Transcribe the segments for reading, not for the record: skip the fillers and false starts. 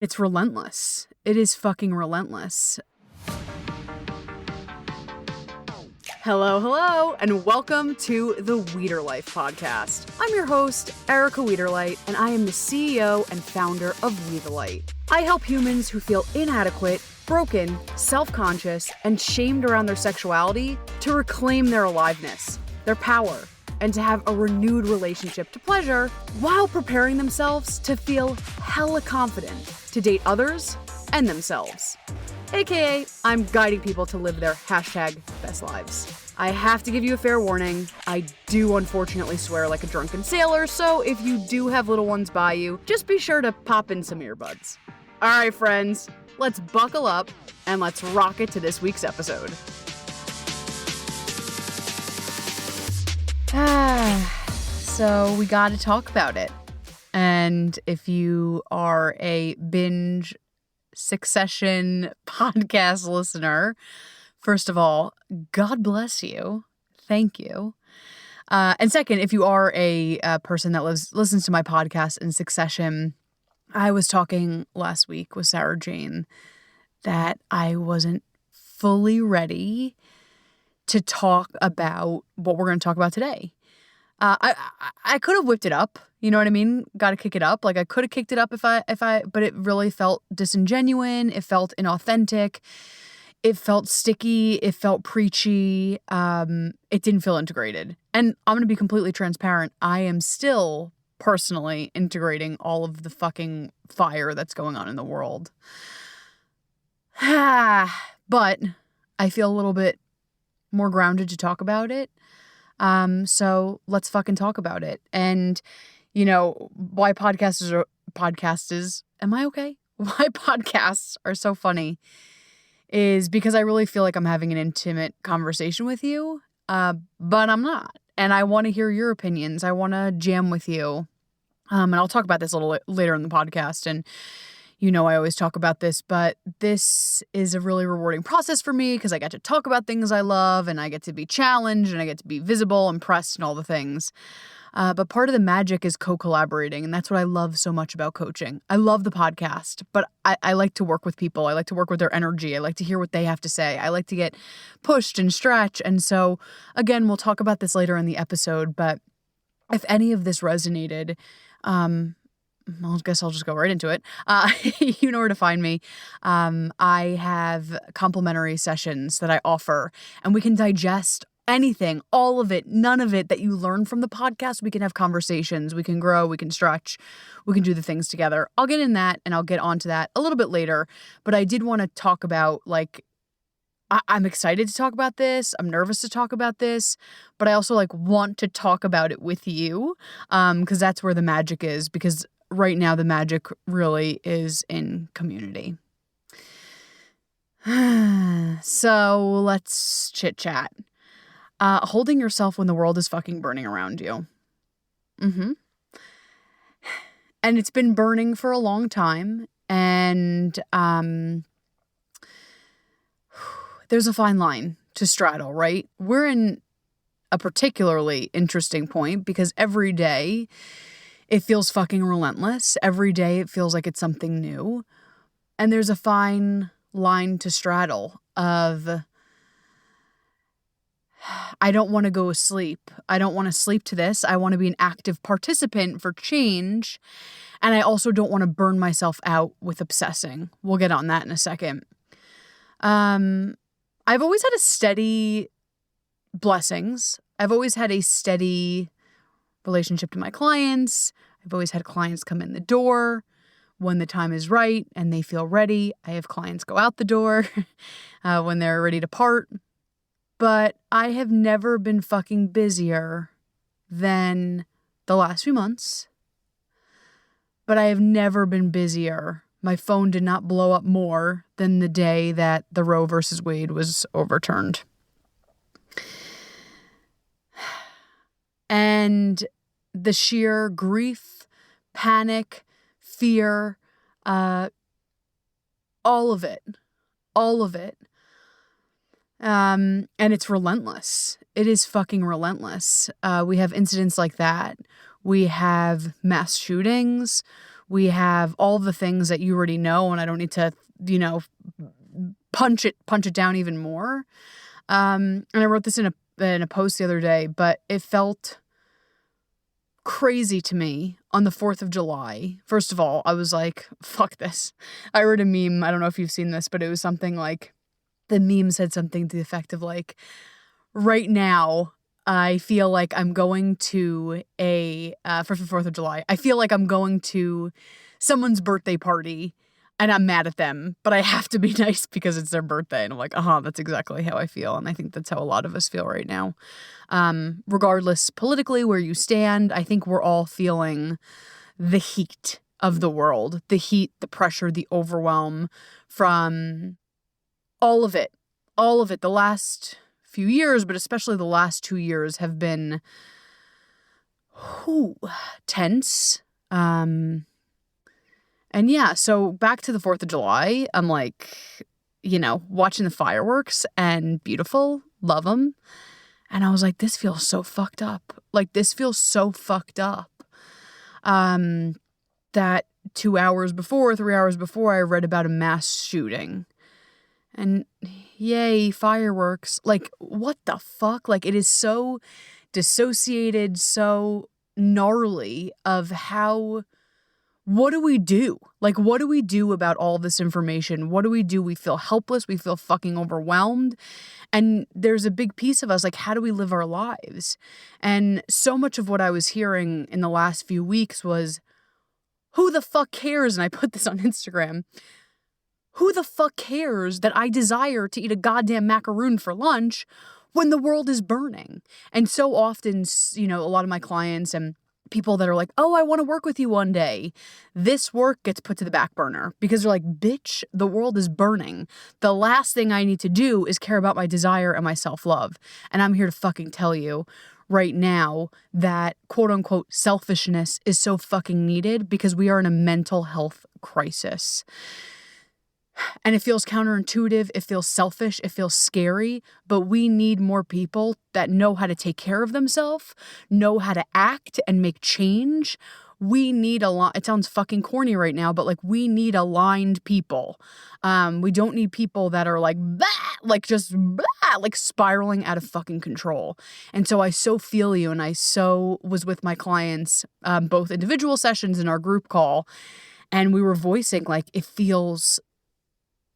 It's relentless. It is fucking relentless. Hello, and welcome to the Weeder Life podcast. I'm your host, Erica Weederlight, and I am the CEO and founder of We the Light. I help humans who feel inadequate, broken, self-conscious, and shamed around their sexuality to reclaim their aliveness, their power, and to have a renewed relationship to pleasure while preparing themselves to feel hella confident to date others and themselves. AKA, I'm guiding people to live their #best lives. I have to give you a fair warning. I do unfortunately swear like a drunken sailor, so if you do have little ones by you, just be sure to pop in some earbuds. All right, friends, let's buckle up and let's rock it to this week's episode. So we got to talk about it. And if you are a binge Succession podcast listener, first of all, God bless you. Thank you. And second, if you are a person that listens to my podcast in Succession, I was talking last week with Sarah Jane that I wasn't fully ready to talk about what we're going to talk about today. I could have whipped it up, you know what I mean? Got to kick it up. Like I could have kicked it up if I, but it really felt disingenuine. It felt inauthentic. It felt sticky. It felt preachy. It didn't feel integrated. And I'm going to be completely transparent. I am still personally integrating all of the fucking fire that's going on in the world. But I feel a little bit more grounded to talk about it. So let's fucking talk about it. And, you know, why am I okay? Why podcasts are so funny is because I really feel like I'm having an intimate conversation with you, but I'm not. And I want to hear your opinions. I want to jam with you. And I'll talk about this a little later in the podcast. And, you know, I always talk about this, but this is a really rewarding process for me because I get to talk about things I love and I get to be challenged and I get to be visible and pressed and all the things. But part of the magic is co-collaborating. And that's what I love so much about coaching. I love the podcast, but I like to work with people. I like to work with their energy. I like to hear what they have to say. I like to get pushed and stretch. And so, again, we'll talk about this later in the episode. But if any of this resonated, I guess I'll just go right into it. You know where to find me. I have complimentary sessions that I offer, and we can digest anything, all of it, none of it that you learn from the podcast. We can have conversations. We can grow. We can stretch. We can do the things together. I'll get in that, and I'll get onto that a little bit later. But I did want to talk about, like, I'm excited to talk about this. I'm nervous to talk about this, but I also want to talk about it with you, because that's where the magic is, because right now the magic really is in community. So let's chit chat. Holding yourself when the world is fucking burning around you. And it's been burning for a long time. And there's a fine line to straddle, right? We're in a particularly interesting point because every day it feels fucking relentless. Every day it feels like it's something new. And there's a fine line to straddle of, I don't want to go asleep. I don't want to sleep to this. I want to be an active participant for change. And I also don't want to burn myself out with obsessing. We'll get on that in a second. I've always had a steady blessings. I've always had a steady relationship to my clients. I've always had clients come in the door when the time is right and they feel ready. I have clients go out the door when they're ready to part. But I have never been fucking busier than the last few months. But I have never been busier. My phone did not blow up more than the day that the Roe versus Wade was overturned. And the sheer grief, panic, fear, all of it. And it's relentless. It is fucking relentless. We have incidents like that. We have mass shootings. We have all the things that you already know, and I don't need to, punch it down even more. And I wrote this in a post the other day, but it felt crazy to me on the 4th of July. First of all, I was like, fuck this. I read a meme. I don't know if you've seen this, but it was something like, the meme said something to the effect of like, right now, I feel like I'm going to for the 4th of July, I feel like I'm going to someone's birthday party and I'm mad at them, but I have to be nice because it's their birthday. And I'm like, that's exactly how I feel. And I think that's how a lot of us feel right now. Regardless politically where you stand, I think we're all feeling the heat of the world, the heat, the pressure, the overwhelm from all of it. The last few years, but especially the last 2 years have been tense. And yeah, so back to the 4th of July, I'm like, watching the fireworks and beautiful, love them. And I was like, this feels so fucked up. Like, this feels so fucked up. That 3 hours before, I read about a mass shooting. And yay, fireworks. Like, what the fuck? Like, it is so dissociated, so gnarly of how... What do we do? Like, what do we do about all this information? What do? We feel helpless. We feel fucking overwhelmed. And there's a big piece of us, like, how do we live our lives? And so much of what I was hearing in the last few weeks was, who the fuck cares? And I put this on Instagram. Who the fuck cares that I desire to eat a goddamn macaroon for lunch when the world is burning? And so often, a lot of my clients and people that are like, oh, I want to work with you one day, this work gets put to the back burner because they're like, bitch, the world is burning. The last thing I need to do is care about my desire and my self-love. And I'm here to fucking tell you right now that quote unquote selfishness is so fucking needed because we are in a mental health crisis. And it feels counterintuitive, it feels selfish, it feels scary, but we need more people that know how to take care of themselves, know how to act and make change. We need it sounds fucking corny right now, but like we need aligned people. We don't need people that are like, bah! Like just bah! Like spiraling out of fucking control. And so I so feel you, and I so was with my clients, both individual sessions and our group call, and we were voicing like it feels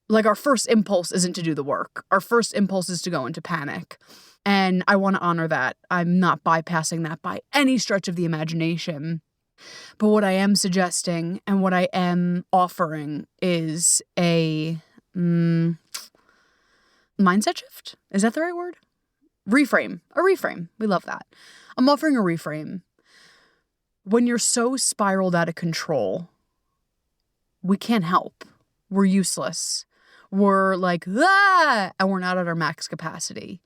like our first impulse isn't to do the work. Our first impulse is to go into panic. And I want to honor that. I'm not bypassing that by any stretch of the imagination. But what I am suggesting and what I am offering is a mindset shift. Is that the right word? Reframe. A reframe. We love that. I'm offering a reframe. When you're so spiraled out of control, we can't help. We're useless. We're like, and we're not at our max capacity.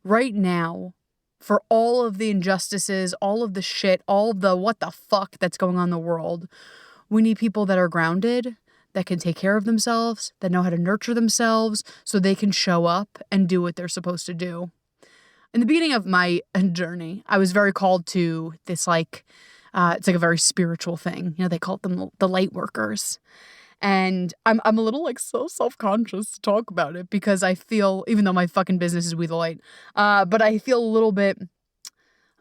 Right now, for all of the injustices, all of the shit, all of the what the fuck that's going on in the world, we need people that are grounded, that can take care of themselves, that know how to nurture themselves so they can show up and do what they're supposed to do. In the beginning of my journey, I was very called to this it's like a very spiritual thing. They call them the light workers. And I'm a little like so self-conscious to talk about it because I feel, even though my fucking business is We the Light, but I feel a little bit,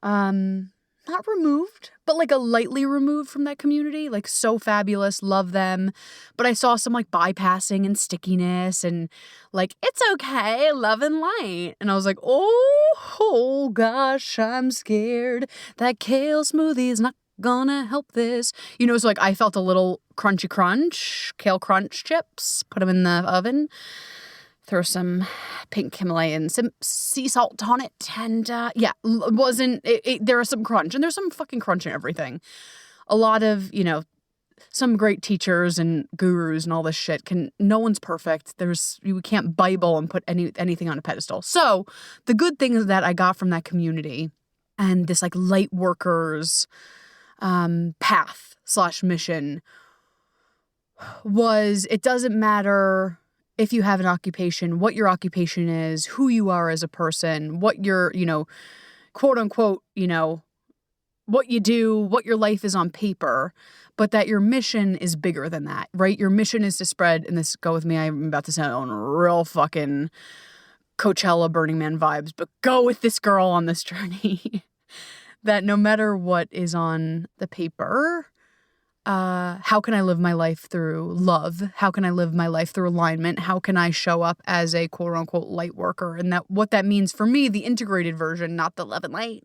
not removed, but like a lightly removed from that community. Like so fabulous, love them. But I saw some like bypassing and stickiness and like, it's okay, love and light. And I was like, oh gosh, I'm scared. That kale smoothie is not gonna help this. So like I felt a little crunchy crunch, kale crunch chips, put them in the oven, throw some pink Himalayan sea salt on it, and there was some crunch, and there's some fucking crunch in everything. A lot of, some great teachers and gurus and all this shit no one's perfect. We can't Bible and put anything on a pedestal. So the good things that I got from that community and this like light workers path/mission was, it doesn't matter if you have an occupation, what your occupation is, who you are as a person, what your, quote unquote, what you do, what your life is on paper, but that your mission is bigger than that, right? Your mission is to spread, and this, go with me, I'm about to sound real fucking Coachella Burning Man vibes, but go with this girl on this journey. That no matter what is on the paper, how can I live my life through love? How can I live my life through alignment? How can I show up as a quote unquote light worker? And that what that means for me, the integrated version, not the love and light,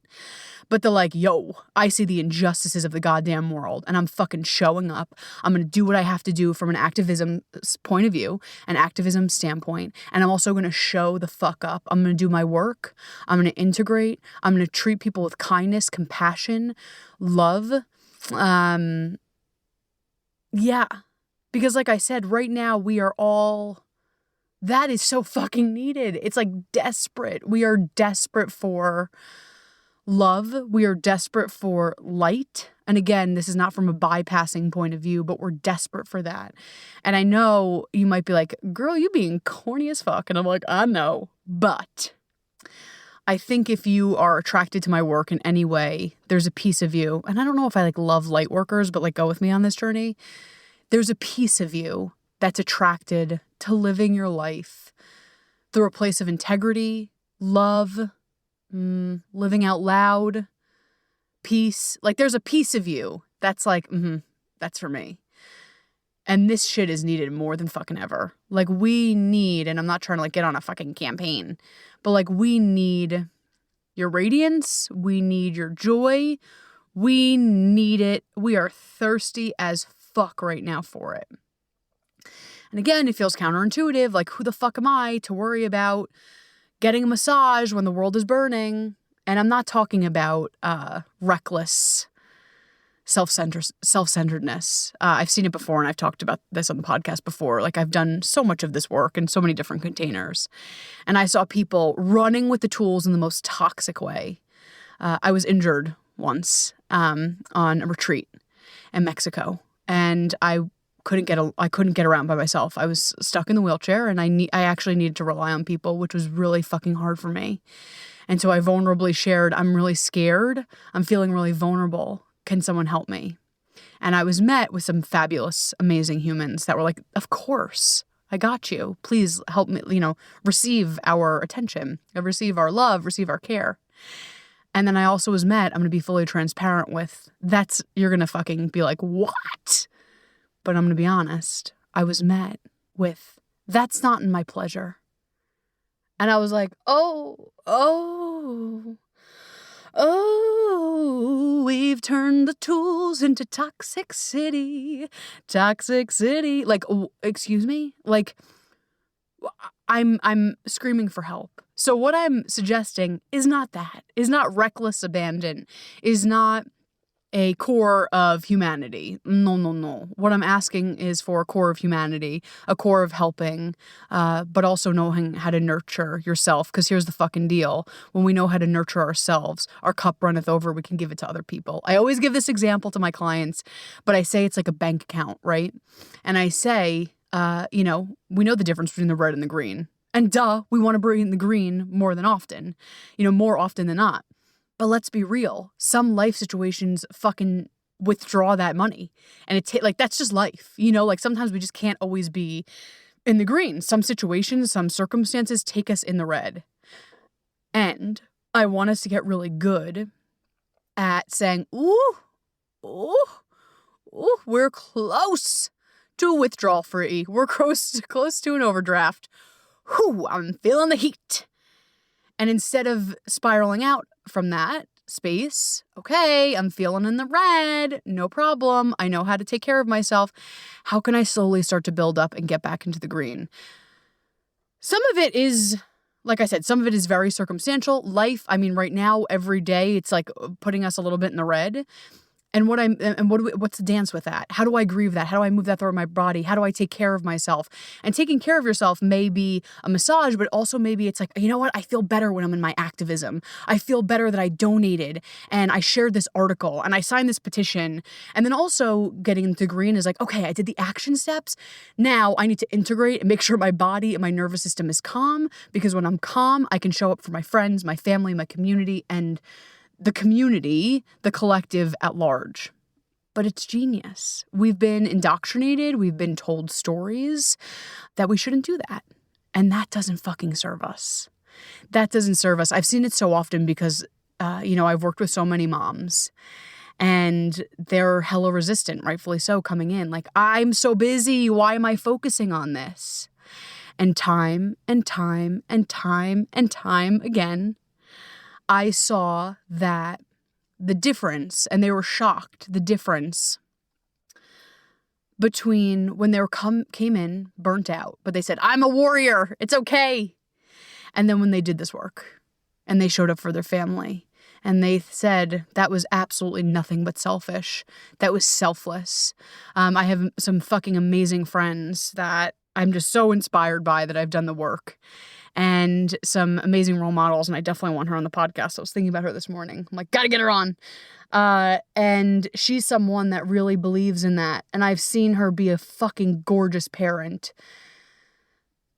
but the like, yo, I see the injustices of the goddamn world and I'm fucking showing up. I'm going to do what I have to do from an activism point of view, an activism standpoint. And I'm also going to show the fuck up. I'm going to do my work. I'm going to integrate. I'm going to treat people with kindness, compassion, love. Yeah, because like I said, right now we are all, that is so fucking needed. It's like desperate. We are desperate for love. We are desperate for light. And again, this is not from a bypassing point of view, but we're desperate for that. And I know you might be like, girl, you being corny as fuck. And I'm like, I know, but I think if you are attracted to my work in any way, there's a piece of you, and I don't know if I like love light workers, but like go with me on this journey. There's a piece of you that's attracted to living your life through a place of integrity, love, living out loud, peace. Like there's a piece of you that's like, that's for me. And this shit is needed more than fucking ever. Like we need, and I'm not trying to like get on a fucking campaign, but like we need your radiance. We need your joy. We need it. We are thirsty as fuck right now for it. And again, it feels counterintuitive. Like who the fuck am I to worry about getting a massage when the world is burning? And I'm not talking about reckless self-centeredness. I've seen it before and I've talked about this on the podcast before. Like I've done so much of this work in so many different containers. And I saw people running with the tools in the most toxic way. I was injured once on a retreat in Mexico and I couldn't get around by myself. I was stuck in the wheelchair and I actually needed to rely on people, which was really fucking hard for me. And so I vulnerably shared, I'm really scared. I'm feeling really vulnerable. Can someone help me? And I was met with some fabulous, amazing humans that were like, of course, I got you. Please help me, receive our attention, receive our love, receive our care. And then I also was met, I'm going to be fully transparent with, you're going to fucking be like, what? But I'm going to be honest. I was met with, that's not in my pleasure. And I was like, oh, we've turned the tools into toxic city. Like, excuse me? Like, I'm screaming for help. So what I'm suggesting is not that, is not reckless abandon, is not a core of humanity. No. What I'm asking is for a core of humanity, a core of helping, but also knowing how to nurture yourself. Because here's the fucking deal. When we know how to nurture ourselves, our cup runneth over, we can give it to other people. I always give this example to my clients, but I say it's like a bank account, right? And I say, we know the difference between the red and the green. And we want to bring the green more often than not. But let's be real. Some life situations fucking withdraw that money. And that's just life. Like sometimes we just can't always be in the green. Some situations, some circumstances take us in the red. And I want us to get really good at saying, ooh, we're close to withdrawal free. We're close to an overdraft. Whew, I'm feeling the heat. And instead of spiraling out from that space, okay, I'm feeling in the red, no problem. I know how to take care of myself. How can I slowly start to build up and get back into the green? Some of it is, like I said, some of it is very circumstantial. Life, right now, every day, it's like putting us a little bit in the red. And what's the dance with that? How do I grieve that? How do I move that through my body? How do I take care of myself? And taking care of yourself may be a massage, but also maybe it's like, you know what? I feel better when I'm in my activism. I feel better that I donated and I shared this article and I signed this petition. And then also getting into green is like, okay, I did the action steps. Now I need to integrate and make sure my body and my nervous system is calm, because when I'm calm, I can show up for my friends, my family, my community, and the community, the collective at large. But it's genius. We've been indoctrinated. We've been told stories that we shouldn't do that. And that doesn't fucking serve us. That doesn't serve us. I've seen it so often because, I've worked with so many moms and they're hella resistant, rightfully so, coming in. Like, I'm so busy. Why am I focusing on this? And time and time and time and time again, I saw that the difference, and they were shocked, the difference between when they came in burnt out, but they said, I'm a warrior, it's okay. And then when they did this work and they showed up for their family and they said that was absolutely nothing but selfish, that was selfless. I have some fucking amazing friends that I'm just so inspired by that I've done the work, and some amazing role models. And I definitely want her on the podcast. I was thinking about her this morning. I'm like, gotta get her on. And she's someone that really believes in that. And I've seen her be a fucking gorgeous parent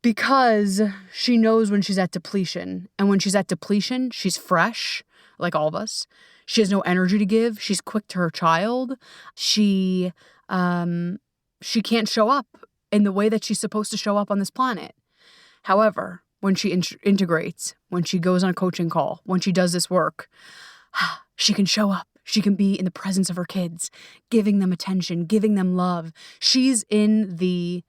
because she knows when she's at depletion. And when she's at depletion, she's fresh, like all of us. She has no energy to give. She's quick to her child. She can't show up in the way that she's supposed to show up on this planet. However, when she integrates, when she goes on a coaching call, when she does this work, she can show up. She can be in the presence of her kids, giving them attention, giving them love. She's in the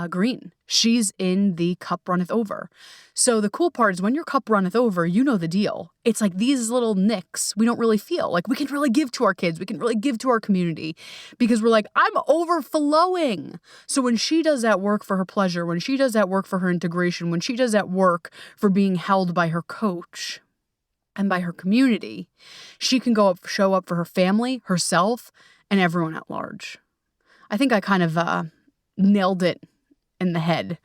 green. She's in the cup runneth over. So the cool part is when your cup runneth over, you know the deal. It's like these little nicks we don't really feel. Like we can really give to our kids. We can really give to our community because we're like, I'm overflowing. So when she does that work for her pleasure, when she does that work for her integration, when she does that work for being held by her coach and by her community, she can show up for her family, herself, and everyone at large. I think I kind of nailed it in the head.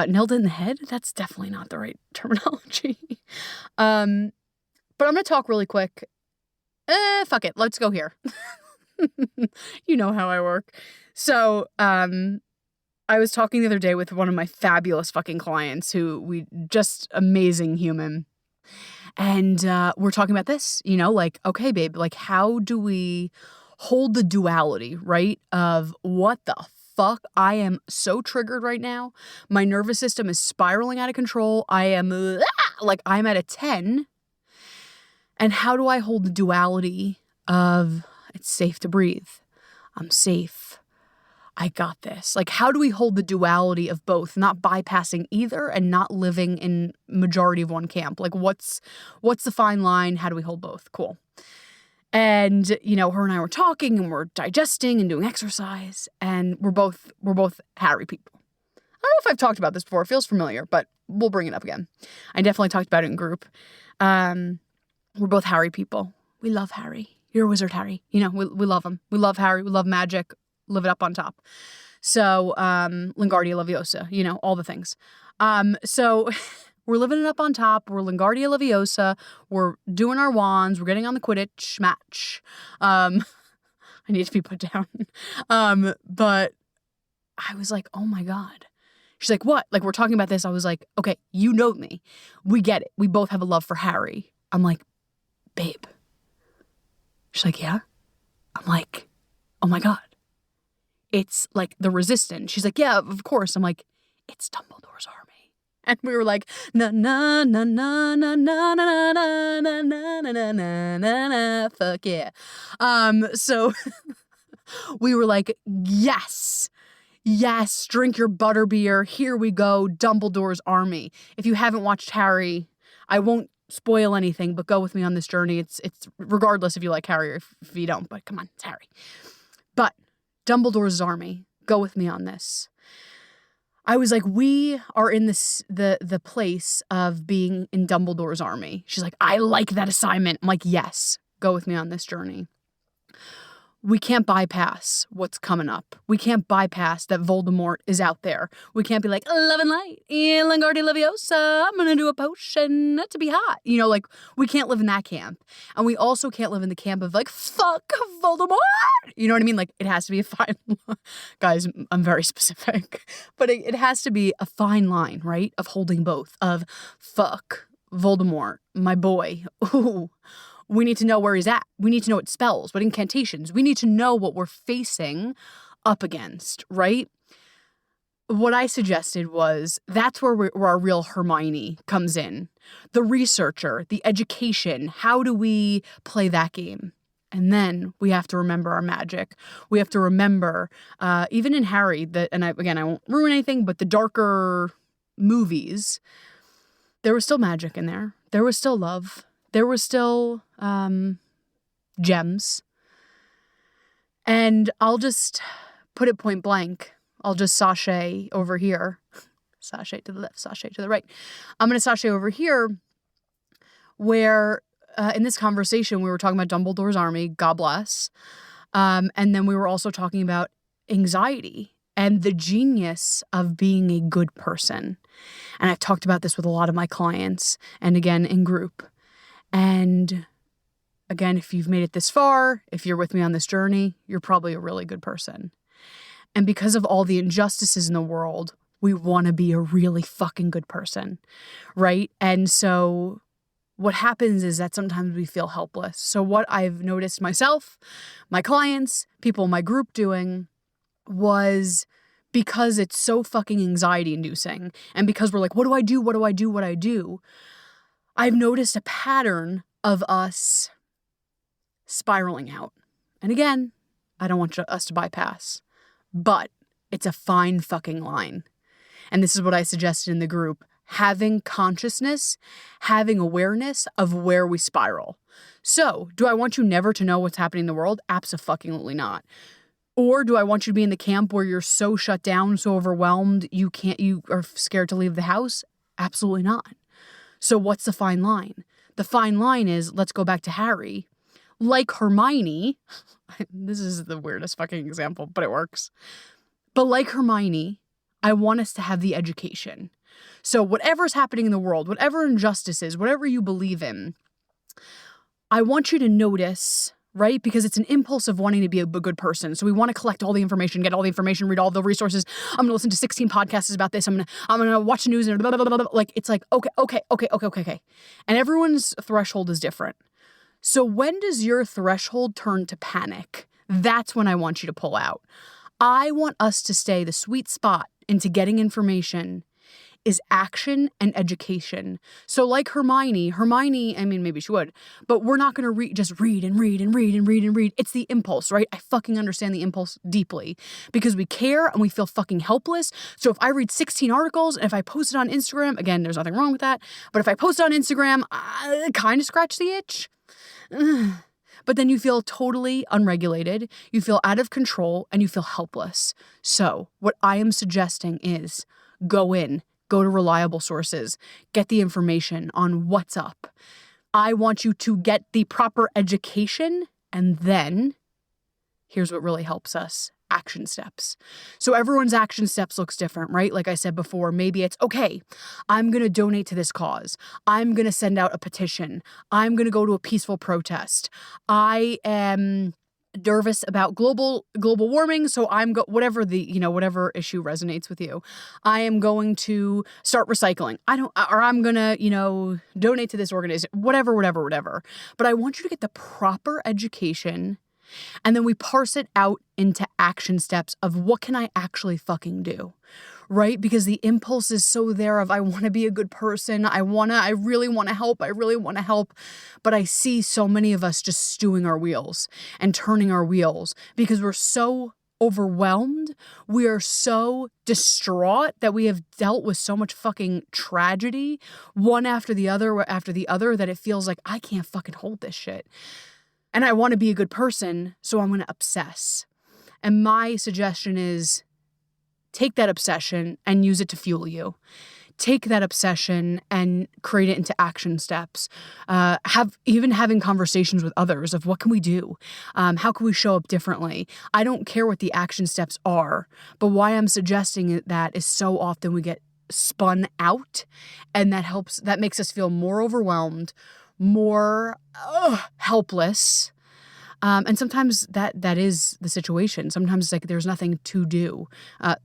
Nailed it in the head? That's definitely not the right terminology. But I'm going to talk really quick. Fuck it. Let's go here. You know how I work. So, I was talking the other day with one of my fabulous fucking clients just amazing human. And we're talking about this, like, okay, babe, like how do we hold the duality, right? Of what the fuck? I am so triggered right now. My nervous system is spiraling out of control. I am I'm at a 10. And how do I hold the duality of it's safe to breathe? I'm safe. I got this. Like, how do we hold the duality of both, not bypassing either and not living in majority of one camp? Like, what's the fine line? How do we hold both? Cool. And, her and I were talking and we're digesting and doing exercise, and we're both Harry people. I don't know if I've talked about this before. It feels familiar, but we'll bring it up again. I definitely talked about it in group. We're both Harry people. We love Harry. You're a wizard, Harry. We love him. We love Harry. We love magic. Live it up on top. So, Lingardia Leviosa, all the things. So we're living it up on top. We're Lingardia Leviosa. We're doing our wands. We're getting on the Quidditch match. I need to be put down. But I was like, oh my God. She's like, what? Like, we're talking about this. I was like, okay, you know me. We get it. We both have a love for Harry. I'm like, babe. She's like, yeah. I'm like, oh my God. It's like the Resistance. She's like, yeah, of course. I'm like, it's Dumbledore's army. And we were like, na na na na na na na na na na na na na na, fuck yeah. So we were like, yes, drink your butterbeer. Here we go, Dumbledore's army. If you haven't watched Harry, I won't spoil anything, but go with me on this journey. It's regardless if you like Harry or if you don't, but come on, it's Harry. But Dumbledore's army, go with me on this. I was like, we are in the place of being in Dumbledore's army. She's like, I like that assignment. I'm like, yes, go with me on this journey. We can't bypass what's coming up. We can't bypass that Voldemort is out there. We can't be like, love and light, Lingardia Leviosa, I'm going to do a potion to be hot. Like, we can't live in that camp. And we also can't live in the camp of like, fuck Voldemort. You know what I mean? Like, it has to be a fine line. Guys, I'm very specific. But it has to be a fine line, right? Of holding both. Of fuck Voldemort, my boy. Ooh. We need to know where he's at. We need to know what spells, what incantations. We need to know what we're facing up against, right? What I suggested was that's where our real Hermione comes in. The researcher, the education. How do we play that game? And then we have to remember our magic. We have to remember, even in Harry, I won't ruin anything, but the darker movies, there was still magic in there. There was still love. There was still gems. And I'll just put it point blank. I'll just sashay over here. Sashay to the left, sashay to the right. I'm going to sashay over here where in this conversation we were talking about Dumbledore's army, God bless. And then we were also talking about anxiety and the genius of being a good person. And I've talked about this with a lot of my clients and again in group. And again, if you've made it this far, if you're with me on this journey, you're probably a really good person. And because of all the injustices in the world, we want to be a really fucking good person, right? And so what happens is that sometimes we feel helpless. So what I've noticed myself, my clients, people in my group doing was because it's so fucking anxiety inducing and because we're like, what do I do? What do I do? What I do? I've noticed a pattern of us spiraling out. And again, I don't want us to bypass, but it's a fine fucking line. And this is what I suggested in the group. Having consciousness, having awareness of where we spiral. So, do I want you never to know what's happening in the world? Abso-fucking-lutely not. Or do I want you to be in the camp where you're so shut down, so overwhelmed, you are scared to leave the house? Absolutely not. So what's the fine line? The fine line is, let's go back to Harry. Like Hermione, this is the weirdest fucking example, but it works. But like Hermione, I want us to have the education. So whatever's happening in the world, whatever injustices, whatever you believe in, I want you to notice, right? Because it's an impulse of wanting to be a good person. So we want to collect all the information, get all the information, read all the resources. I'm going to listen to 16 podcasts about this. I'm going to watch the news and blah, blah, blah, blah. Like, it's like, okay. And everyone's threshold is different. So when does your threshold turn to panic? That's when I want you to pull out. I want us to stay the sweet spot into getting information is action and education. So like Hermione, I mean, maybe she would, but we're not going to just read and read and read and read and read. It's the impulse, right? I fucking understand the impulse deeply because we care and we feel fucking helpless. So if I read 16 articles and if I post it on Instagram, again, there's nothing wrong with that. But if I post it on Instagram, I kind of scratch the itch. But then you feel totally unregulated, you feel out of control, and you feel helpless. So what I am suggesting is go to reliable sources, get the information on what's up. I want you to get the proper education, and then here's what really helps us. Action steps. So everyone's action steps looks different, right? Like I said before, maybe it's, okay, I'm going to donate to this cause. I'm going to send out a petition. I'm going to go to a peaceful protest. I am nervous about global warming, so whatever whatever issue resonates with you. I am going to start recycling. I'm going to, donate to this organization, whatever. But I want you to get the proper education. And then we parse it out into action steps of what can I actually fucking do, right? Because the impulse is so there of I want to be a good person. I really want to help. But I see so many of us just stewing our wheels and turning our wheels because we're so overwhelmed. We are so distraught that we have dealt with so much fucking tragedy, one after the other, that it feels like I can't fucking hold this shit. And I want to be a good person, so I'm going to obsess. And my suggestion is take that obsession and use it to fuel you. Take that obsession and create it into action steps. Having conversations with others of what can we do? How can we show up differently? I don't care what the action steps are, but why I'm suggesting that is so often we get spun out, and that makes us feel more overwhelmed, more helpless. And sometimes that is the situation. Sometimes it's like there's nothing to do.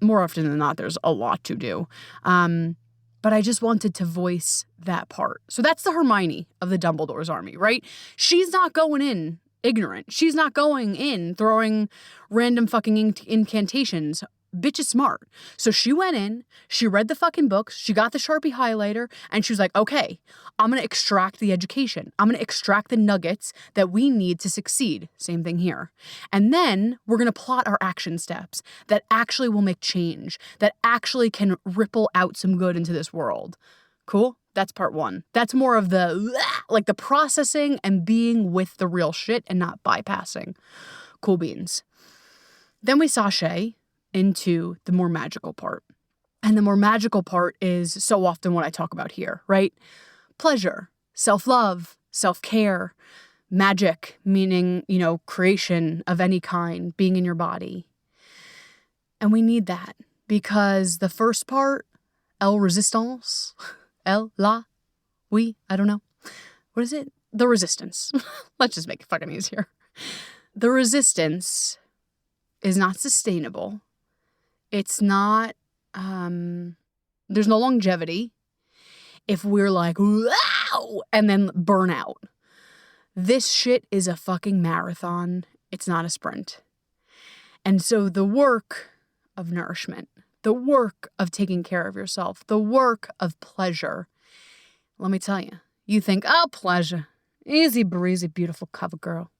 More often than not, there's a lot to do. But but I just wanted to voice that part. So that's the Hermione of the Dumbledore's army, right? She's not going in ignorant. She's not going in throwing random fucking incantations. Bitch is smart. So she went in, she read the fucking books, she got the Sharpie highlighter, and she was like, okay, I'm going to extract the education. I'm going to extract the nuggets that we need to succeed. Same thing here. And then we're going to plot our action steps that actually will make change, that actually can ripple out some good into this world. Cool? That's part one. That's more of the, like the processing and being with the real shit and not bypassing. Cool beans. Then we sashay into the more magical part. And the more magical part is so often what I talk about here, right? Pleasure, self-love, self-care, magic, meaning, creation of any kind, being in your body. And we need that because the first part, el resistance, I don't know. What is it? The resistance. Let's just make it fucking easier. The resistance is not sustainable. It's not, there's no longevity if we're like, wow, and then burn out. This shit is a fucking marathon. It's not a sprint. And so the work of nourishment, the work of taking care of yourself, the work of pleasure, let me tell you, you think, oh, pleasure, easy breezy, beautiful cover girl.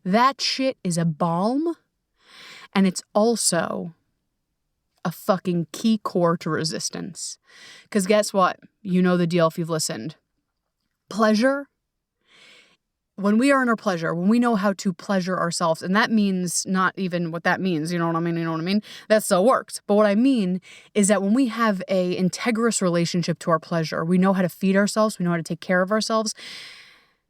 That shit is a balm. And it's also a fucking key core to resistance. Because guess what? You know the deal if you've listened. Pleasure, when we are in our pleasure, when we know how to pleasure ourselves, and that means not even what that means, you know what I mean? That still works. But what I mean is that when we have a integrous relationship to our pleasure, we know how to feed ourselves, we know how to take care of ourselves.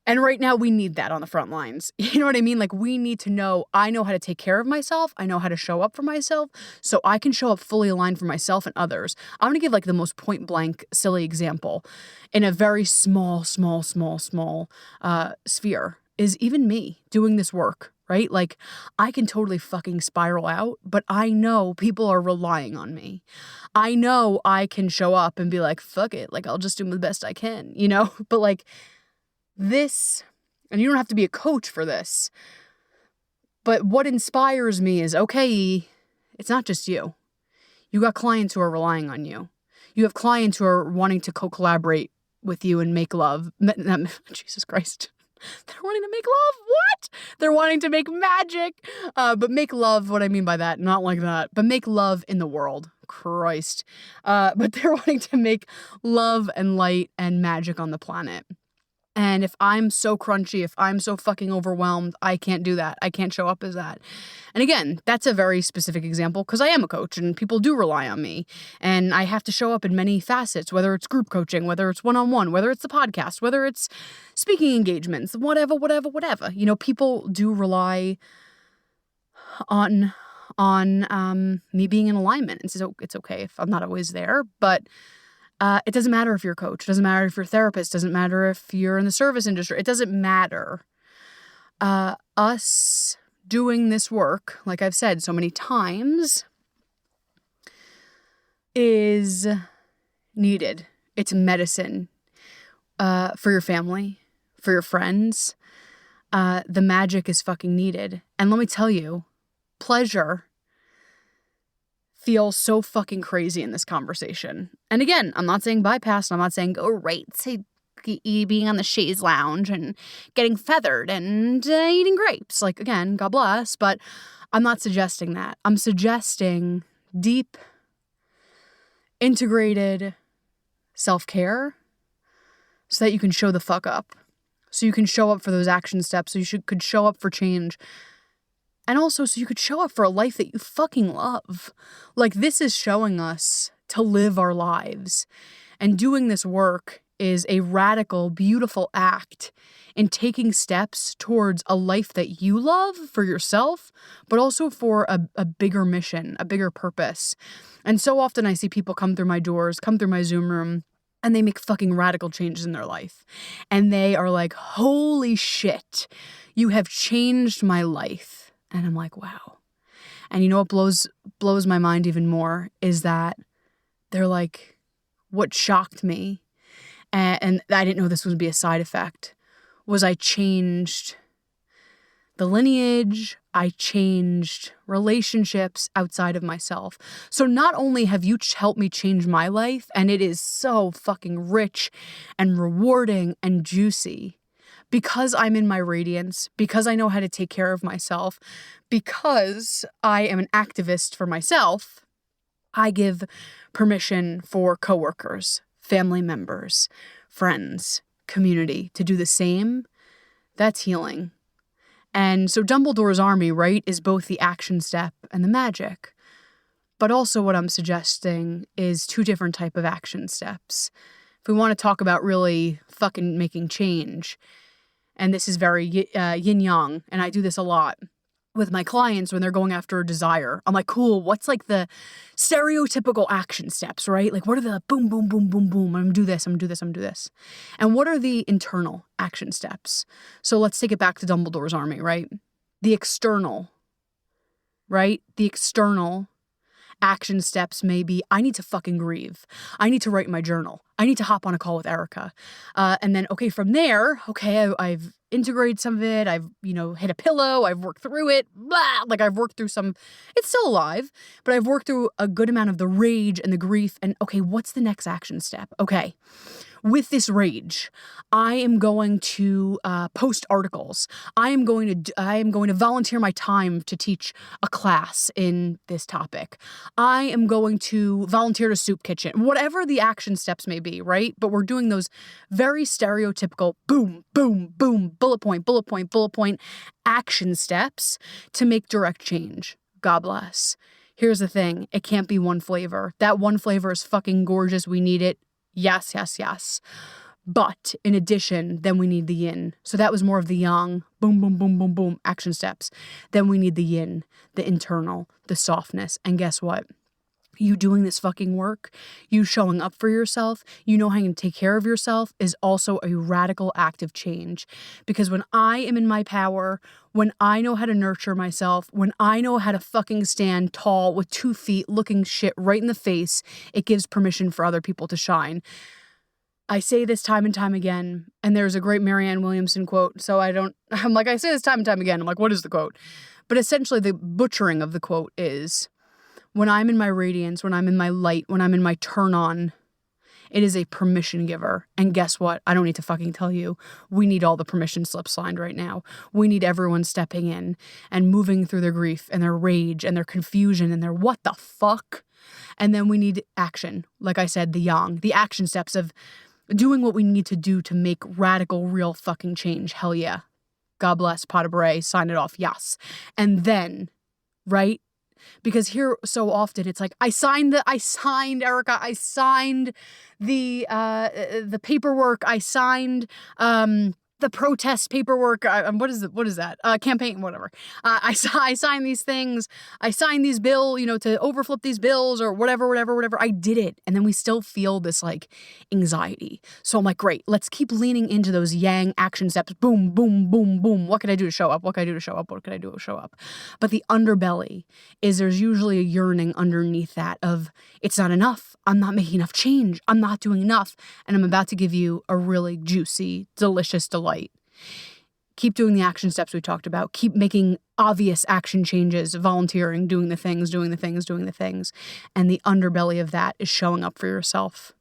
And right now we need that on the front lines. You know what I mean? Like we need to know, I know how to take care of myself. I know how to show up for myself so I can show up fully aligned for myself and others. I'm going to give like the most point blank, silly example in a very small sphere is even me doing this work, right? Like I can totally fucking spiral out, but I know people are relying on me. I know I can show up and be like, fuck it. Like I'll just do the best I can, but like, this, and you don't have to be a coach for this, but what inspires me is, okay, it's not just you. You got clients who are relying on you. You have clients who are wanting to co-collaborate with you and make love. Jesus Christ. They're wanting to make love? What? They're wanting to make magic. But make love, what I mean by that, not like that, but make love in the world. Christ. But they're wanting to make love and light and magic on the planet. And if I'm so crunchy, if I'm so fucking overwhelmed, I can't do that. I can't show up as that. And again, that's a very specific example because I am a coach and people do rely on me. And I have to show up in many facets, whether it's group coaching, whether it's one-on-one, whether it's the podcast, whether it's speaking engagements, whatever. People do rely on me being in alignment. And so it's okay if I'm not always there, but it doesn't matter if you're a coach. It doesn't matter if you're a therapist. It doesn't matter if you're in the service industry. It doesn't matter. Us doing this work, like I've said so many times, is needed. It's medicine for your family, for your friends. The magic is fucking needed. And let me tell you, pleasure feels so fucking crazy in this conversation. And again, I'm not saying bypass. I'm not saying go right to being on the chaise lounge and getting feathered and eating grapes. Like, again, God bless. But I'm not suggesting that. I'm suggesting deep, integrated self-care so that you can show the fuck up. So you can show up for those action steps. So you could show up for change. And also so you could show up for a life that you fucking love. Like this is showing us to live our lives. And doing this work is a radical, beautiful act in taking steps towards a life that you love for yourself, but also for a bigger mission, a bigger purpose. And so often I see people come through my doors, come through my Zoom room, and they make fucking radical changes in their life. And they are like, holy shit, you have changed my life. And I'm like, wow. And you know what blows my mind even more is that they're like, what shocked me, and I didn't know this would be a side effect, was I changed the lineage, I changed relationships outside of myself. So not only have you helped me change my life, and it is so fucking rich and rewarding and juicy, because I'm in my radiance, because I know how to take care of myself, because I am an activist for myself, I give permission for coworkers, family members, friends, community to do the same. That's healing. And so Dumbledore's army, right, is both the action step and the magic. But also what I'm suggesting is two different type of action steps. If we want to talk about really fucking making change, and this is very yin-yang, and I do this a lot with my clients when they're going after a desire. I'm like, cool, what's like the stereotypical action steps, right? Like, what are the boom, boom, boom, boom, boom, I'm gonna do this, I'm gonna do this, I'm gonna do this. And what are the internal action steps? So let's take it back to Dumbledore's army, right? The external, right? The external action steps may be, I need to fucking grieve. I need to write my journal. I need to hop on a call with Erica. And then, okay, from there, okay, I've integrated some of it. I've, hit a pillow. I've worked through it. Blah, like I've worked through some, it's still alive, but I've worked through a good amount of the rage and the grief. And okay, what's the next action step? Okay. With this rage, I am going to post articles. I am going to volunteer my time to teach a class in this topic. I am going to volunteer to soup kitchen. Whatever the action steps may be, right? But we're doing those very stereotypical boom, boom, boom, bullet point, bullet point, bullet point action steps to make direct change. God bless. Here's the thing. It can't be one flavor. That one flavor is fucking gorgeous. We need it. Yes, yes, yes. But in addition, then we need the yin. So that was more of the yang, boom, boom, boom, boom, boom, action steps. Then we need the yin, the internal, the softness. And guess what? You doing this fucking work, you showing up for yourself, you know how you can take care of yourself is also a radical act of change. Because when I am in my power, when I know how to nurture myself, when I know how to fucking stand tall with 2 feet looking shit right in the face, it gives permission for other people to shine. I say this time and time again, and there's a great Marianne Williamson quote, so I say this time and time again, I'm like, what is the quote? But essentially the butchering of the quote is, when I'm in my radiance, when I'm in my light, when I'm in my turn on, it is a permission giver. And guess what? I don't need to fucking tell you. We need all the permission slips signed right now. We need everyone stepping in and moving through their grief and their rage and their confusion and their what the fuck. And then we need action. Like I said, the yang, the action steps of doing what we need to do to make radical, real fucking change. Hell yeah. God bless, Pas de Bray, sign it off. Yes. And then, right? Because here so often it's like, I signed Erica, I signed the paperwork, I signed the protest paperwork, what is that? Campaign, whatever. I signed these things, I signed these bill, to overflip these bills or whatever. I did it. And then we still feel this like anxiety. So I'm like, great, let's keep leaning into those yang action steps. Boom, boom, boom, boom. What can I do to show up? What can I do to show up? What can I do to show up? But the underbelly is there's usually a yearning underneath that of, it's not enough. I'm not making enough change. I'm not doing enough. And I'm about to give you a really juicy, delicious delight. Keep doing the action steps we talked about. Keep making obvious action changes, volunteering, doing the things. And the underbelly of that is showing up for yourself.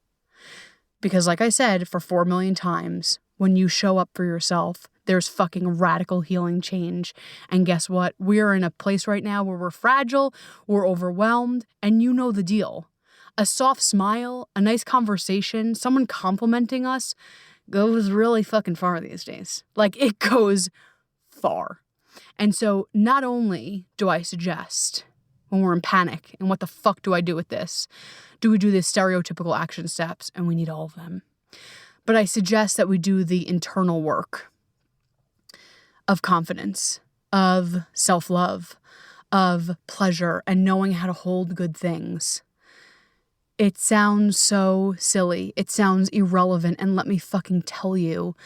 Because like I said, for 4 million times, when you show up for yourself, there's fucking radical healing change. And guess what? We're in a place right now where we're fragile, we're overwhelmed, and you know the deal. A soft smile, a nice conversation, someone complimenting us goes really fucking far these days. Like, it goes far. And so not only do I suggest when we're in panic and what the fuck do I do with this? Do we do the stereotypical action steps? And we need all of them. But I suggest that we do the internal work of confidence, of self-love, of pleasure, and knowing how to hold good things. It sounds so silly. It sounds irrelevant. And let me fucking tell you,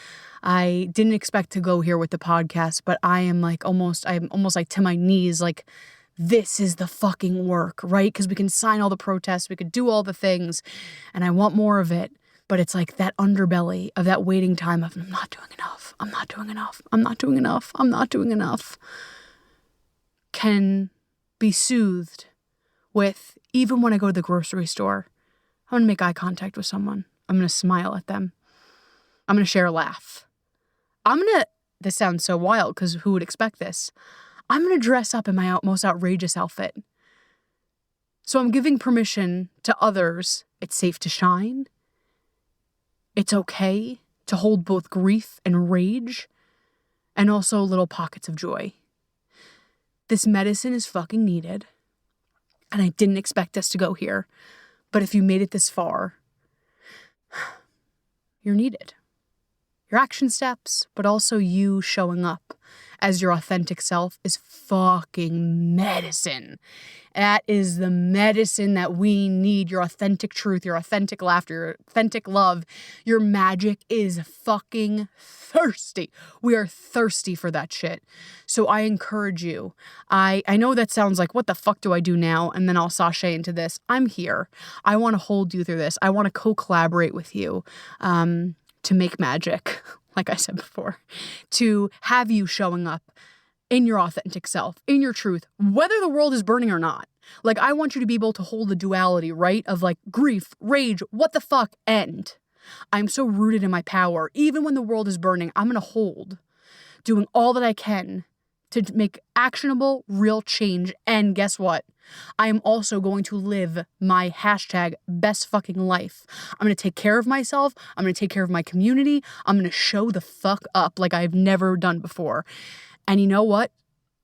I didn't expect to go here with the podcast, but I'm almost like to my knees, like, this is the fucking work, right? Because we can sign all the protests, we could do all the things, and I want more of it. But it's like that underbelly of that waiting time of, I'm not doing enough, I'm not doing enough, I'm not doing enough, I'm not doing enough, can be soothed with, even when I go to the grocery store, I'm going to make eye contact with someone. I'm going to smile at them. I'm going to share a laugh. This sounds so wild because who would expect this? I'm going to dress up in my most outrageous outfit. So I'm giving permission to others. It's safe to shine. It's okay to hold both grief and rage and also little pockets of joy. This medicine is fucking needed. And I didn't expect us to go here. But if you made it this far, you're needed. Your action steps, but also you showing up as your authentic self is fucking medicine. That is the medicine that we need. Your authentic truth, your authentic laughter, your authentic love, your magic is fucking thirsty. We are thirsty for that shit. So I encourage you. I know that sounds like, what the fuck do I do now? And then I'll sashay into this. I'm here. I want to hold you through this. I want to co-collaborate with you to make magic, like I said before, to have you showing up in your authentic self, in your truth, whether the world is burning or not. Like, I want you to be able to hold the duality, right? Of like grief, rage, what the fuck, end. I'm so rooted in my power. Even when the world is burning, I'm going to hold, doing all that I can to make actionable, real change. And guess what? I am also going to live my hashtag best fucking life. I'm going to take care of myself. I'm going to take care of my community. I'm going to show the fuck up like I've never done before. And you know what?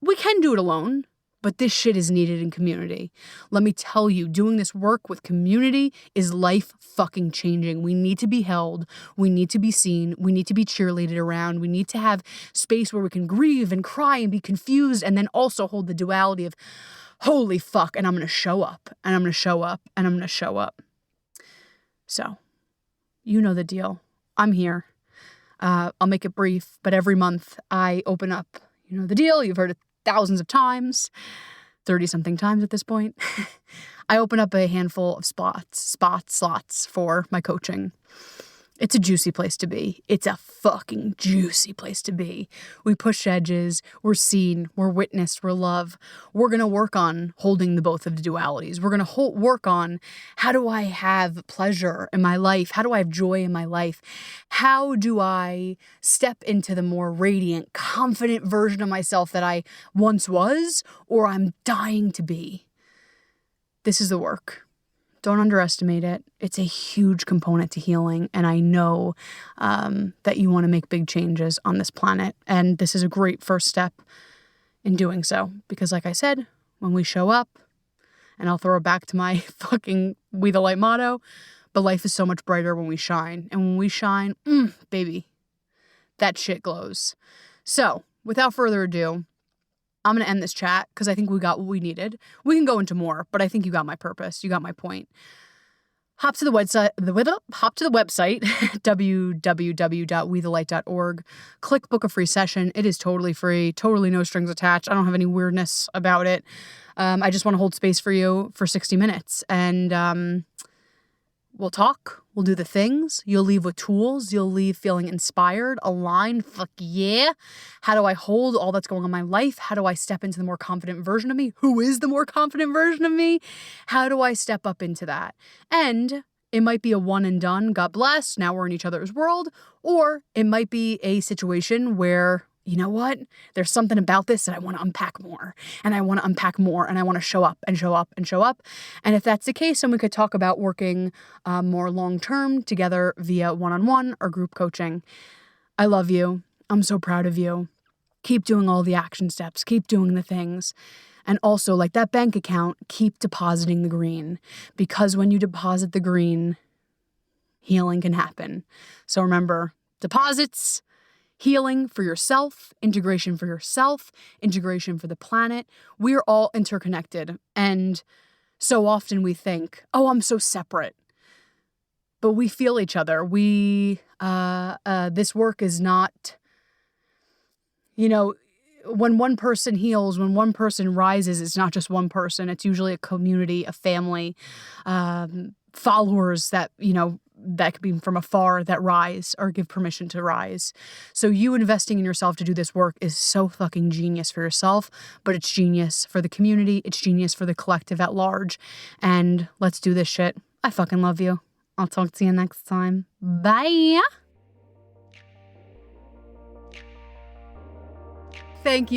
We can do it alone, but this shit is needed in community. Let me tell you, doing this work with community is life fucking changing. We need to be held. We need to be seen. We need to be cheerleaded around. We need to have space where we can grieve and cry and be confused and then also hold the duality of, holy fuck, and I'm going to show up, and I'm going to show up, and I'm going to show up. So, you know the deal. I'm here. I'll make it brief, but every month I open up. You know the deal. You've heard it thousands of times, 30-something times at this point. I open up a handful of slots for my coaching. It's a juicy place to be. It's a fucking juicy place to be. We push edges. We're seen. We're witnessed. We're loved. We're going to work on holding the both of the dualities. We're going to work on, how do I have pleasure in my life? How do I have joy in my life? How do I step into the more radiant, confident version of myself that I once was or I'm dying to be? This is the work. Don't underestimate it. It's a huge component to healing. And I know that you want to make big changes on this planet. And this is a great first step in doing so. Because like I said, when we show up, and I'll throw it back to my fucking We the Light motto, but life is so much brighter when we shine. And when we shine, baby, that shit glows. So without further ado, I'm going to end this chat because I think we got what we needed. We can go into more, but I think you got my purpose. You got my point. Hop to the website, www.wethelight.org. Click book a free session. It is totally free, totally no strings attached. I don't have any weirdness about it. I just want to hold space for you for 60 minutes. And we'll talk. We'll do the things. You'll leave with tools. You'll leave feeling inspired, aligned. Fuck yeah. How do I hold all that's going on in my life? How do I step into the more confident version of me? Who is the more confident version of me? How do I step up into that? And it might be a one and done. God bless. Now we're in each other's world. Or it might be a situation where, you know what? There's something about this that I want to unpack more. And I want to unpack more. And I want to show up and show up and show up. And if that's the case, then we could talk about working more long-term together via one-on-one or group coaching. I love you. I'm so proud of you. Keep doing all the action steps. Keep doing the things. And also, like that bank account, keep depositing the green. Because when you deposit the green, healing can happen. So remember, deposits, healing for yourself, integration for the planet. We're all interconnected. And so often we think, oh, I'm so separate. But we feel each other. This work is not, when one person heals, when one person rises, it's not just one person. It's usually a community, a family, followers that, that could be from afar that rise or give permission to rise. So you investing in yourself to do this work is so fucking genius for yourself, but it's genius for the community. It's genius for the collective at large. And let's do this shit. I fucking love you. I'll talk to you next time. Bye. Thank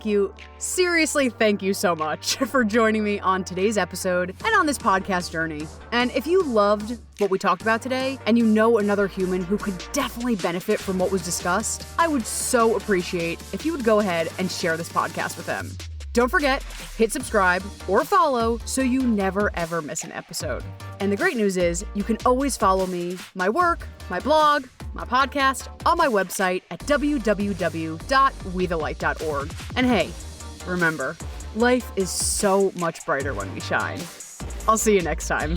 you, seriously, thank you so much for joining me on today's episode and on this podcast journey. And if you loved what we talked about today and you know another human who could definitely benefit from what was discussed, I would so appreciate if you would go ahead and share this podcast with them. Don't forget, hit subscribe or follow so you never ever miss an episode. And the great news is you can always follow me, my work, my blog, my podcast on my website at www.wethelight.org. And hey, remember, life is so much brighter when we shine. I'll see you next time.